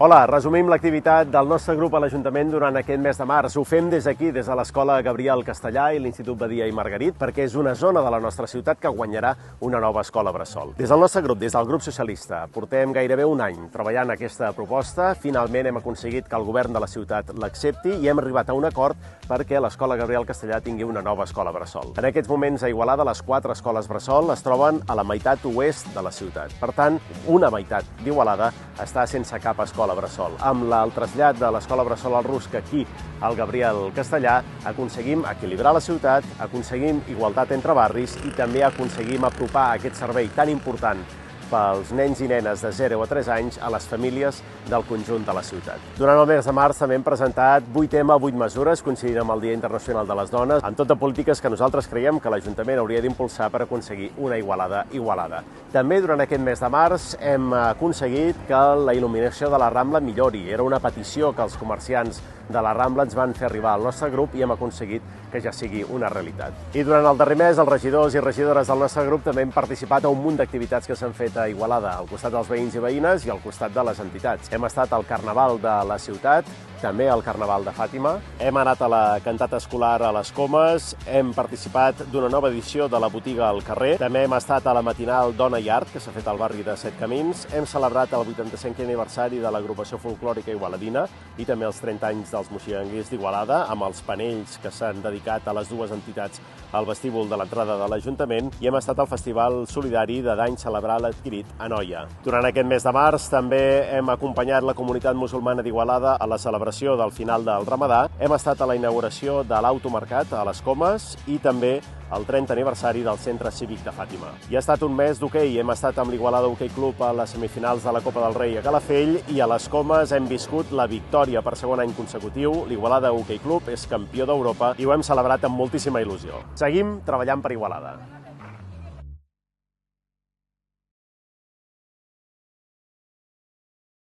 Hola, resumim l'activitat del nostre grup a l'Ajuntament durant aquest mes de març. Ho fem des d'aquí, des de l'Escola Gabriel Castellà i l'Institut Badia i Margarit, perquè és una zona de la nostra ciutat que guanyarà una nova escola bressol. Des del nostre grup, des del grup socialista, portem gairebé un any treballant aquesta proposta. Finalment hem aconseguit que el govern de la ciutat l'accepti i hem arribat a un acord perquè l'Escola Gabriel Castellà tingui una nova escola bressol. En aquests moments a Igualada les 4 escoles bressol es troben a la meitat oest de la ciutat. Per tant, una meitat d'Igualada està sense cap escola bressol. Amb el trasllat de l'escola bressol al Rusc aquí al Gabriel Castellà aconseguim equilibrar la ciutat, aconseguim igualtat entre barris i també aconseguim apropar aquest servei tan important pels nens i nenes de 0 a 3 anys a les famílies del conjunt de la ciutat. Durant el mes de març també hem presentat 8 temes, 8 mesures, coincidint amb el Dia Internacional de les Dones, amb tot de polítiques que nosaltres creiem que l'Ajuntament hauria d'impulsar per aconseguir una Igualada igualada. També durant aquest mes de març hem aconseguit que la il·luminació de la Rambla millori. Era una petició que els comerciants de la Rambla ens van fer arribar al nostre grup i hem aconseguit que ja sigui una realitat. I durant el darrer mes, els regidors i regidores del nostre grup també hem participat a un munt d'activitats que s'han fet a Igualada, al costat dels veïns i veïnes i al costat de les entitats. Hem estat al Carnaval de la ciutat, també al Carnaval de Fàtima, hem anat a la cantata escolar a les Comes, hem participat d'una nova edició de la botiga al carrer, també hem estat a la matinal Dona i Art, que s'ha fet al barri de Set Camins, hem celebrat el 85è aniversari de l'agrupació folclòrica igualadina i també els 30 anys dels moixigangers d'Igualada, amb els panells que s'han dedicat a les dues entitats al vestíbul de l'entrada de l'Ajuntament, i hem estat al Festival Solidari de Dany Celebral Adquirit a Noia. Durant aquest mes de març també hem acompanyat la comunitat musulmana d'Igualada a la celebració del final del Ramadà, hem estat a la inauguració de l'automercat a les Comes i també el 30 aniversari del Centre Cívic de Fàtima. I ha estat un mes d'hoquei, hem estat amb l'Igualada Hoquei Club a les semifinals de la Copa del Rei a Calafell i a les Comes hem viscut la victòria per segon any consecutiu. L'Igualada Hoquei Club és campió d'Europa i ho hem celebrat amb moltíssima il·lusió. Seguim treballant per Igualada.